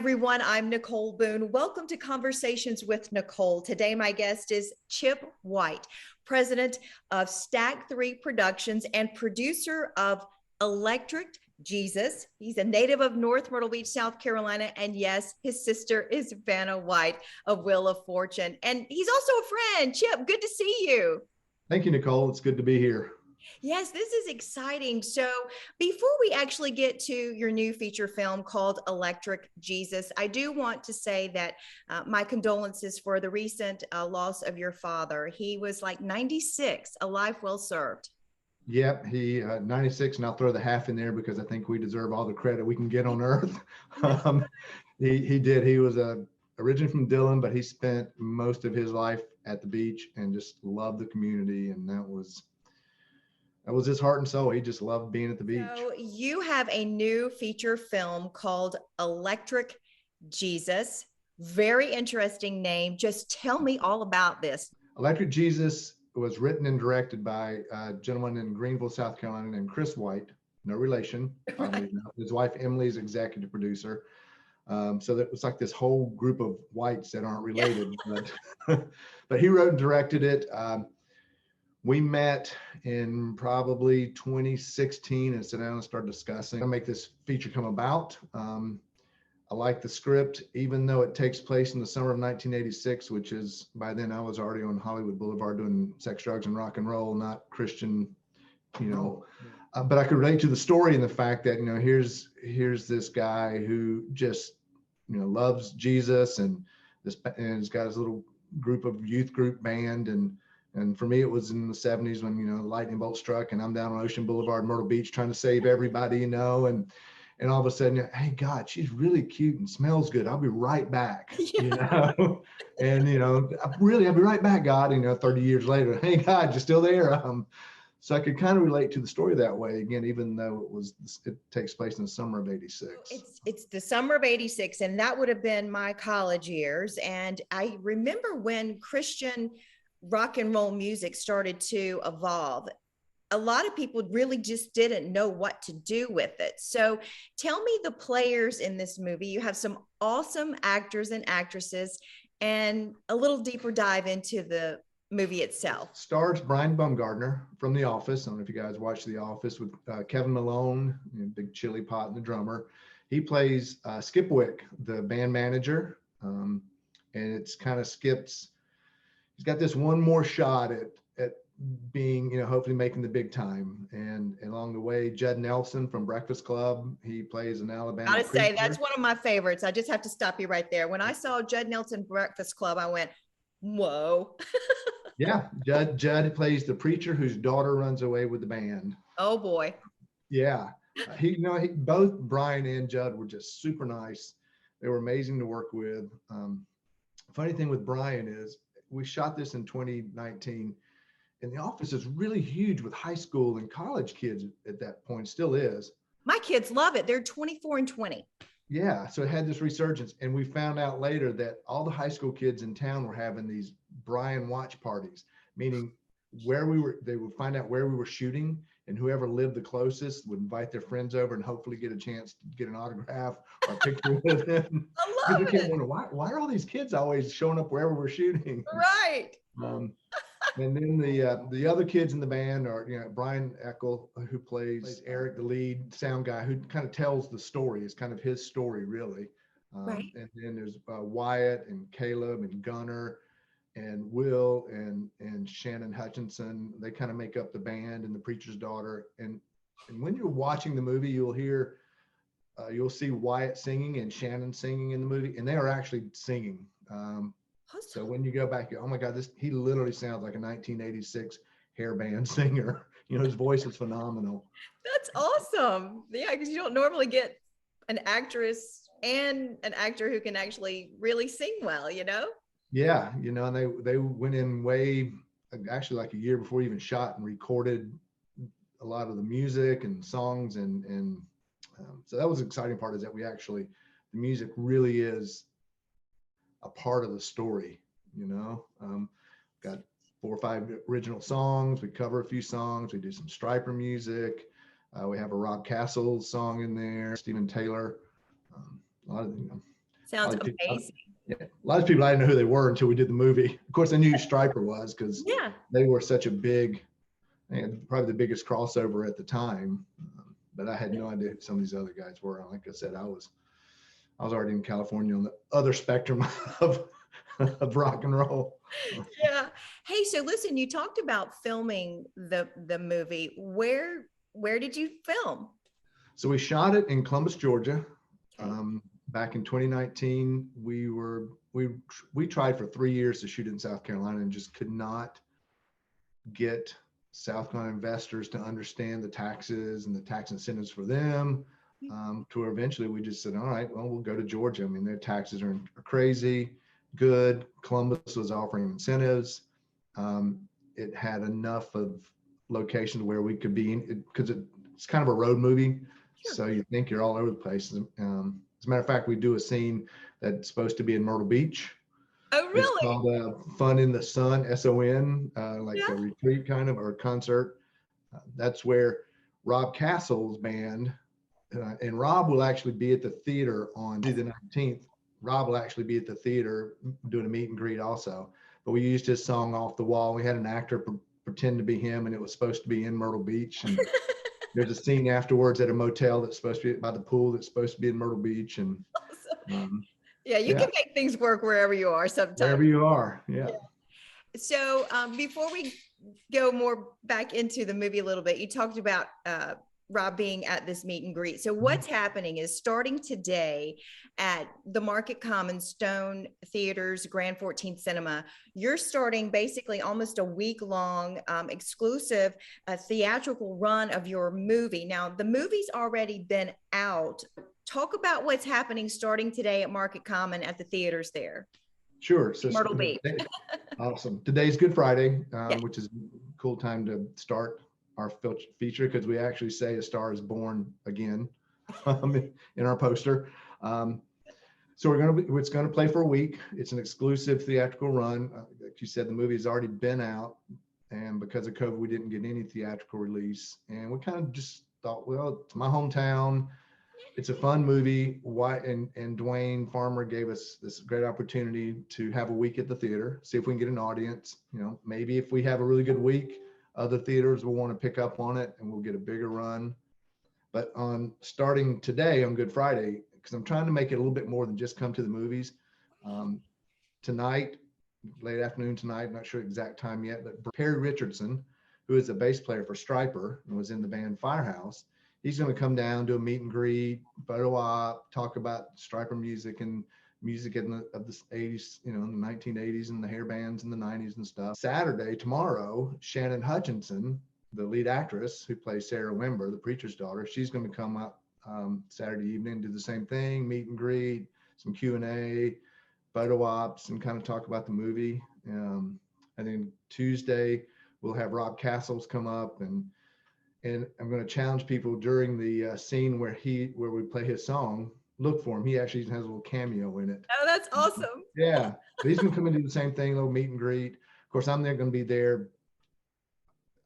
everyone. I'm Nicole Boone. Welcome to Conversations with Nicole. Today, my guest is Chip White, president of Stack 3 Productions and producer of Electric Jesus. He's a native of North Myrtle Beach, South Carolina. And yes, his sister is Vanna White of Wheel of Fortune. And he's also a friend. Chip, good to see you. Thank you, Nicole. It's good to be here. Yes, this is exciting. So before we actually get to your new feature film called Electric Jesus, I do want to say that my condolences for the recent loss of your father. He was like 96, a life well served. Yep, he 96, and I'll throw the half in there because I think we deserve all the credit we can get on Earth. um, he did. He was originally from Dillon, but he spent most of his life at the beach and just loved the community, and that was his heart and soul. He just loved being at the beach. So you have a new feature film called Electric Jesus. Very interesting name. Just tell me all about this. Electric Jesus was written and directed by a gentleman in Greenville, South Carolina named Chris White, no relation. Right. His wife Emily is executive producer. So that was like this whole group of whites that aren't related, but he wrote and directed it. We met in probably 2016 and sat down and started discussing how to make this feature come about. I like the script, even though it takes place in the summer of 1986, which is, by then I was already on Hollywood Boulevard doing sex, drugs, and rock and roll, not Christian, but I could relate to the story and the fact that, here's this guy who just, loves Jesus and he's got his little group of youth group band. And for me, it was in the 70s when, the lightning bolt struck and I'm down on Ocean Boulevard, Myrtle Beach, trying to save everybody, and all of a sudden, hey, God, she's really cute and smells good. I'll be right back, and, I'll be right back, God, 30 years later, hey, God, you're still there. So I could kind of relate to the story that way again, even though it takes place in the summer of 86. It's the summer of 86, and that would have been my college years. And I remember when Christian rock and roll music started to evolve. A lot of people really just didn't know what to do with it. So tell me the players in this movie. You have some awesome actors and actresses, and a little deeper dive into the movie itself. Stars Brian Baumgartner from The Office. I don't know if you guys watch The Office with Kevin Malone, Big Chili Pot and the drummer. He plays Skip Wick, the band manager. And it's kind of Skip's, he's got this one more shot at being, hopefully making the big time. And along the way, Judd Nelson from Breakfast Club, he plays an Alabama I gotta say, preacher. that's one of my favorites. I just have to stop you right there. When I saw Judd Nelson Breakfast Club, I went, whoa. Yeah, Judd plays the preacher whose daughter runs away with the band. Oh boy. Yeah, both Brian and Judd were just super nice. They were amazing to work with. Funny thing with Brian is we shot this in 2019, and the office is really huge with high school and college kids at that point, still is. My kids love it. They're 24 and 20. Yeah, so it had this resurgence, and we found out later that all the high school kids in town were having these Brian watch parties, meaning they would find out where we were shooting, and whoever lived the closest would invite their friends over and hopefully get a chance to get an autograph or a picture with them. I love it. Wonder, why are all these kids always showing up wherever we're shooting? Right. And then the other kids in the band are, Brian Eckel, who plays Eric, the lead sound guy, who kind of tells the story. It's kind of his story, really. Right. And then there's Wyatt and Caleb and Gunnar and Will and Shannon Hutchinson. They kind of make up the band, and the preacher's daughter. And when you're watching the movie, you'll see Wyatt singing and Shannon singing in the movie, and they are actually singing. So when you go back, oh my God, he literally sounds like a 1986 hair band singer. His voice is phenomenal. That's awesome. Yeah, because you don't normally get an actress and an actor who can actually really sing well, Yeah, and they went in actually like a year before we even shot and recorded a lot of the music and songs, and so that was the exciting part, is that the music really is a part of the story. Got 4 or 5 original songs. We cover a few songs. We do some Stryper music. We have a Rob Castle song in there, Stephen Taylor. A lot of Sounds lot of people, amazing. yeah, a lot of people I didn't know who they were until we did the movie. Of course, I knew who Stryper was because Yeah. they were such a big, and probably the biggest crossover at the time. But I had no idea who some of these other guys were. Like I said, I was already in California on the other spectrum of rock and roll. Yeah. Hey, so listen, you talked about filming the movie. Where did you film? So we shot it in Columbus, Georgia. Okay. Back in 2019, we tried for 3 years to shoot it in South Carolina and just could not get South Carolina investors to understand the taxes and the tax incentives for them. To where eventually we just said, all right, well, we'll go to Georgia. I mean, their taxes are crazy good. Columbus was offering incentives. It had enough of locations where we could be in, because it's kind of a road movie. Sure. So you think you're all over the place. As a matter of fact, we do a scene that's supposed to be in Myrtle Beach. Oh, It's really? called Fun in the Sun, SON, like Yeah. a retreat kind of, or a concert. That's where Rob Castle's band, and Rob will actually be at the theater on the 19th. Rob will actually be at the theater doing a meet and greet also. But we used his song Off the Wall. We had an actor pretend to be him, and it was supposed to be in Myrtle Beach. And there's a scene afterwards at a motel that's supposed to be by the pool that's supposed to be in Myrtle Beach. And yeah, you can make things work wherever you are sometimes. Wherever you are, yeah. So before we go more back into the movie a little bit, you talked about Rob being at this meet and greet. So what's happening is starting today at the Market Common Stone Theaters, Grand 14th Cinema, you're starting basically almost a week-long exclusive theatrical run of your movie. Now, the movie's already been out. Talk about what's happening starting today at Market Common at the theaters there. Sure. So Myrtle Beach. Awesome. Today's Good Friday, Yeah. which is a cool time to start our feature because we actually say A Star is Born again in our poster. So it's going to play for a week. It's an exclusive theatrical run. Like you said, the movie has already been out, and because of COVID, we didn't get any theatrical release. And we kind of just thought, well, it's my hometown. It's a fun movie. And Dwayne Farmer gave us this great opportunity to have a week at the theater, see if we can get an audience. You know, maybe if we have a really good week, other theaters will want to pick up on it and we'll get a bigger run. But on starting today on Good Friday, because I'm trying to make it a little bit more than just come to the movies. Tonight, late afternoon tonight, I'm not sure exact time yet, but Perry Richardson, who is a bass player for Stryper and was in the band Firehouse, he's going to come down, do a meet and greet, photo op, talk about Stryper music and music of the 80s, you know, in the 1980s and the hair bands in the 90s and stuff. Saturday, tomorrow, Shannon Hutchinson, the lead actress who plays Sarah Wimber, the preacher's daughter, she's going to come up Saturday evening, do the same thing, meet and greet, some Q&A, photo ops, and kind of talk about the movie. And then Tuesday, we'll have Rob Castles come up, and I'm going to challenge people during the scene where we play his song. Look for him. He actually has a little cameo in it. Oh, that's awesome. Yeah. But he's going to come and do the same thing, a little meet and greet. Of course, I'm going to be there.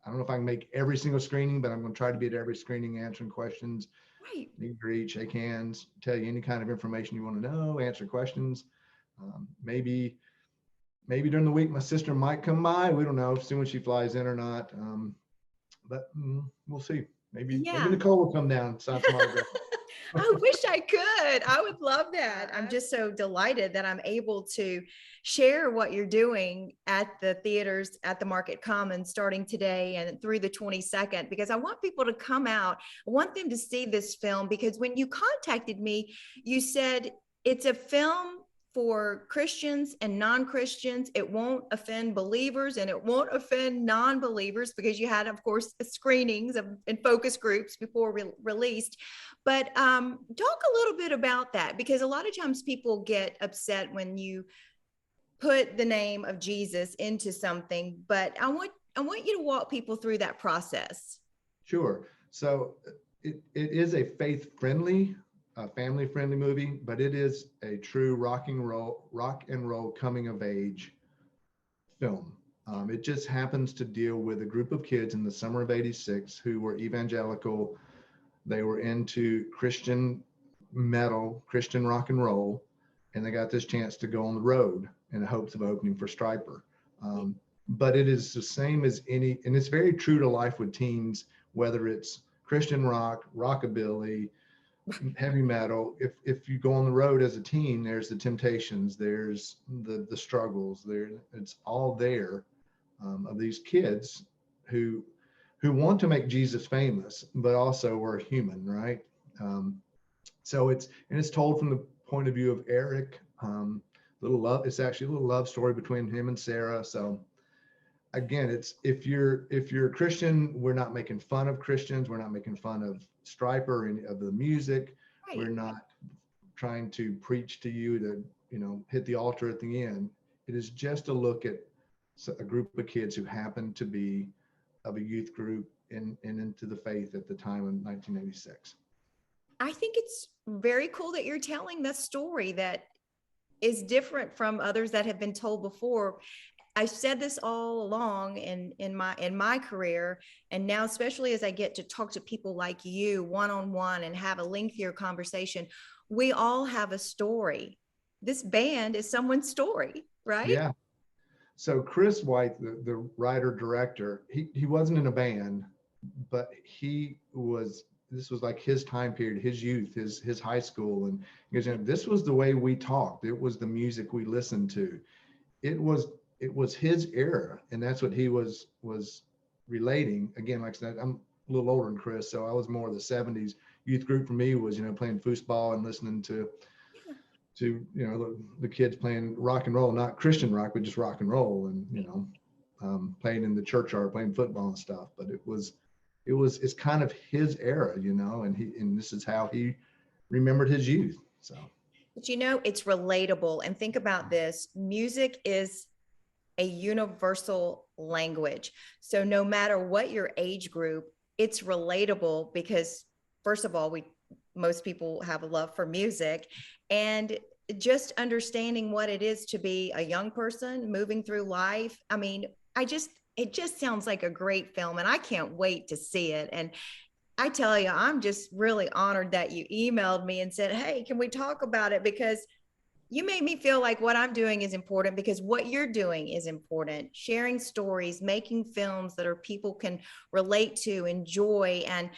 I don't know if I can make every single screening, but I'm going to try to be at every screening answering questions. Right. Meet and greet, shake hands, tell you any kind of information you want to know, answer questions. Maybe during the week, my sister might come by. We don't know, see when she flies in or not. But we'll see. Maybe Nicole will come down, sign some autographs. I wish I could. I would love that. I'm just so delighted that I'm able to share what you're doing at the theaters at the Market Common starting today and through the 22nd, because I want people to come out. I want them to see this film, because when you contacted me, you said it's a film for Christians and non-Christians. It won't offend believers and it won't offend non-believers, because you had, of course, screenings and focus groups before released. But talk a little bit about that, because a lot of times people get upset when you put the name of Jesus into something. But I want you to walk people through that process. Sure. So it is a faith-friendly, family-friendly movie, but it is a true rock and roll coming of age film. It just happens to deal with a group of kids in the summer of '86 who were evangelical. They were into Christian metal, Christian rock and roll, and they got this chance to go on the road in the hopes of opening for Stryper. But it is the same as any, and it's very true to life with teens, whether it's Christian rock, rockabilly, heavy metal. If you go on the road as a teen, there's the temptations, there's the struggles, there it's all there, of these kids who want to make Jesus famous, but also are human, right? So it's told from the point of view of Eric. It's actually a little love story between him and Sarah. So again, it's if you're a Christian, we're not making fun of Christians, we're not making fun of Stryper or any of the music. Right. We're not trying to preach to you to, hit the altar at the end. It is just a look at a group of kids who happen to be of a youth group and into the faith at the time of 1986. I think it's very cool that you're telling that story that is different from others that have been told before. I've said this all along in my career, and now especially as I get to talk to people like you one-on-one and have a lengthier conversation, we all have a story. This band is someone's story, right? Yeah. So Chris White, the writer director, he wasn't in a band, but this was like his time period, his youth, his high school, and this was the way we talked. It was the music we listened to. It was his era, and that's what he was relating. Again, like I said, I'm a little older than Chris, so I was more of the 70s youth group. For me was playing foosball and listening to the kids playing rock and roll, not Christian rock, but just rock and roll, and playing in the churchyard, playing football and stuff. But it's kind of his era, and this is how he remembered his youth. So, but it's relatable. And think about this: music is a universal language. So no matter what your age group, it's relatable because, first of all, most people have a love for music, and just understanding what it is to be a young person moving through life. I mean, it just sounds like a great film, and I can't wait to see it. And I tell you, I'm just really honored that you emailed me and said, hey, can we talk about it? Because you made me feel like what I'm doing is important, because what you're doing is important. Sharing stories, making films that people can relate to, enjoy, and,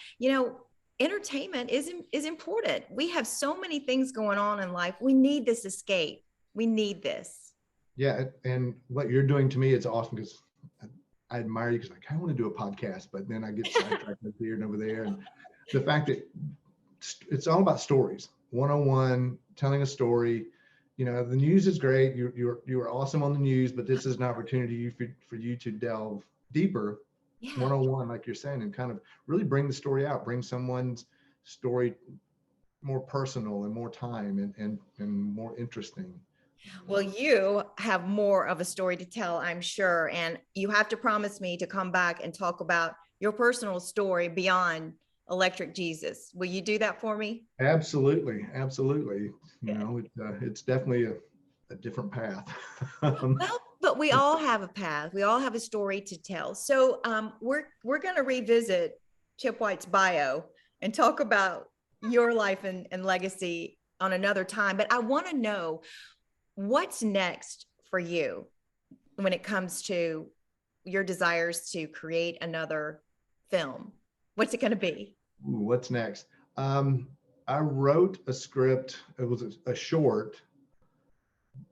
entertainment is important. We have so many things going on in life. We need this escape. We need this. Yeah. And what you're doing to me is awesome, because I admire you, because I want to do a podcast, but then I get sidetracked here and over there. And the fact that it's all about stories, one-on-one, telling a story. The news is great. You are awesome on the news, but this is an opportunity for you to delve deeper, one-on-one, like you're saying, and kind of really bring the story out, bring someone's story more personal and more time and more interesting. Well, you have more of a story to tell, I'm sure. And you have to promise me to come back and talk about your personal story beyond Electric Jesus. Will you do that for me? Absolutely. It's definitely a different path. Well, but we all have a path. We all have a story to tell. So we're going to revisit Chip White's bio and talk about your life and legacy on another time. But I want to know, what's next for you when it comes to your desires to create another film? What's it going to be? Ooh, what's next? I wrote a script. It was a short,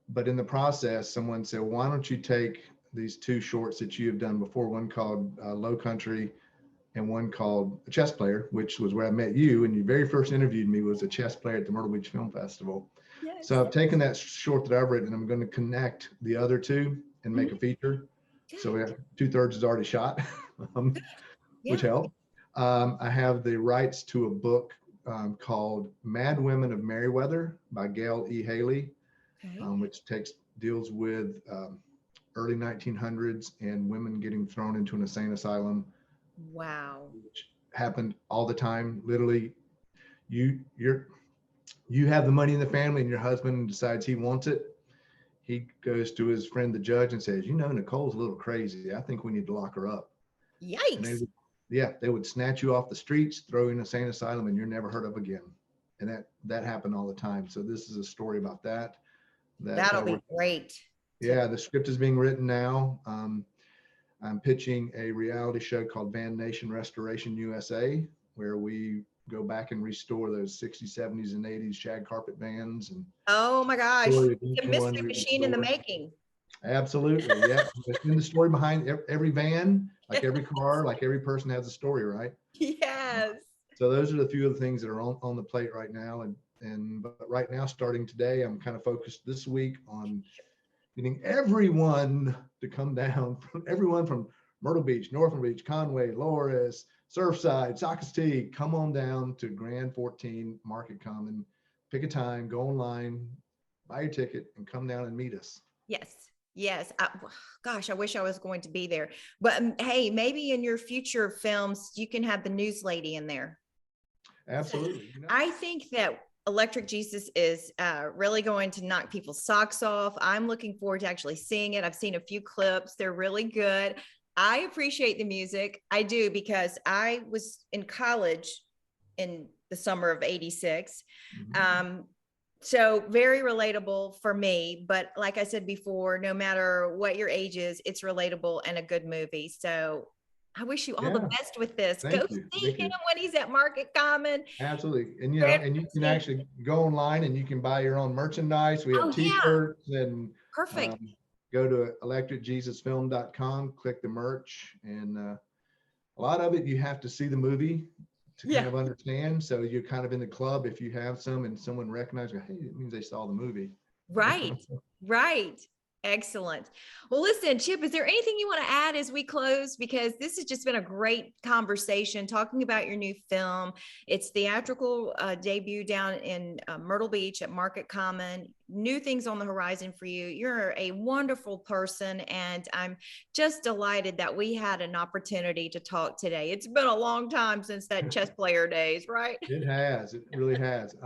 but in the process, someone said, why don't you take these two shorts that you have done before, one called Low Country and one called A Chess Player, which was where I met you. And you very first interviewed me was a chess player at the Myrtle Beach Film Festival. Yes. So I've taken that short that I've written, and I'm going to connect the other two and make a feature. So we have 2/3 is already shot, which helped. I have the rights to a book called Mad Women of Merriweather by Gail E. Haley, which deals with early 1900s and women getting thrown into an insane asylum. Wow. Which happened all the time. Literally, you have the money in the family and your husband decides he wants it. He goes to his friend, the judge, and says, Nicole's a little crazy. I think we need to lock her up. Yikes. They would snatch you off the streets, throw you in an insane asylum, and you're never heard of again. And that happened all the time. So this is a story about that. That'll be great. Yeah, the script is being written now. I'm pitching a reality show called Van Nation Restoration USA, where we go back and restore those 60s, 70s, and 80s shag carpet vans. And oh my gosh, the mystery machine in the making. Absolutely, yeah. In the story behind every van, like every car, like every person has a story, right? Yes. So those are the few of the things that are on the plate right now. But right now, starting today, I'm kind of focused this week on getting everyone to come down, everyone from Myrtle Beach, North Myrtle Beach, Conway, Loris, Surfside, Socastee, come on down to Grand 14 Market Common, pick a time, go online, buy your ticket, and come down and meet us. Yes. Yes. Gosh, I wish I was going to be there. But hey, maybe in your future films, you can have the news lady in there. Absolutely. I think that Electric Jesus is really going to knock people's socks off. I'm looking forward to actually seeing it. I've seen a few clips. They're really good. I appreciate the music. I do, because I was in college in the summer of '86. So very relatable for me. But like I said before, no matter what your age is, it's relatable and a good movie. So I wish you all the best with this. Go see him when he's at Market Common. Absolutely. And and you can actually go online and you can buy your own merchandise. We have t-shirts and perfect. Go to electricjesusfilm.com, click the merch, and a lot of it you have to see the movie to kind of understand. So you're kind of in the club if you have some and someone recognizes, hey, it means they saw the movie. Right. Right. Excellent. Well, listen, Chip, is there anything you want to add as we close? Because this has just been a great conversation talking about your new film. It's theatrical debut down in Myrtle Beach at Market Common. New things on the horizon for you. You're a wonderful person, and I'm just delighted that we had an opportunity to talk today. It's been a long time since that chess player days, right? It has. It really has.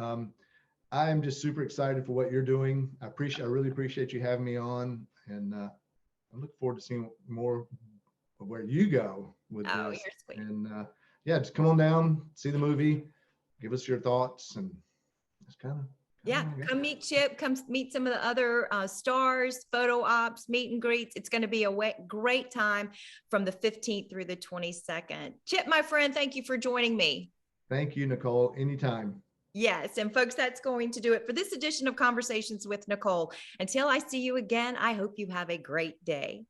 I am just super excited for what you're doing. I really appreciate you having me on, and I look forward to seeing more of where you go with this. You're sweet. And just come on down, see the movie, give us your thoughts, and it's kind of come meet Chip, come meet some of the other stars, photo ops, meet and greets. It's going to be a great time from the 15th through the 22nd. Chip, my friend, thank you for joining me. Thank you, Nicole. Anytime. Yes. And folks, that's going to do it for this edition of Conversations with Nicole. Until I see you again, I hope you have a great day.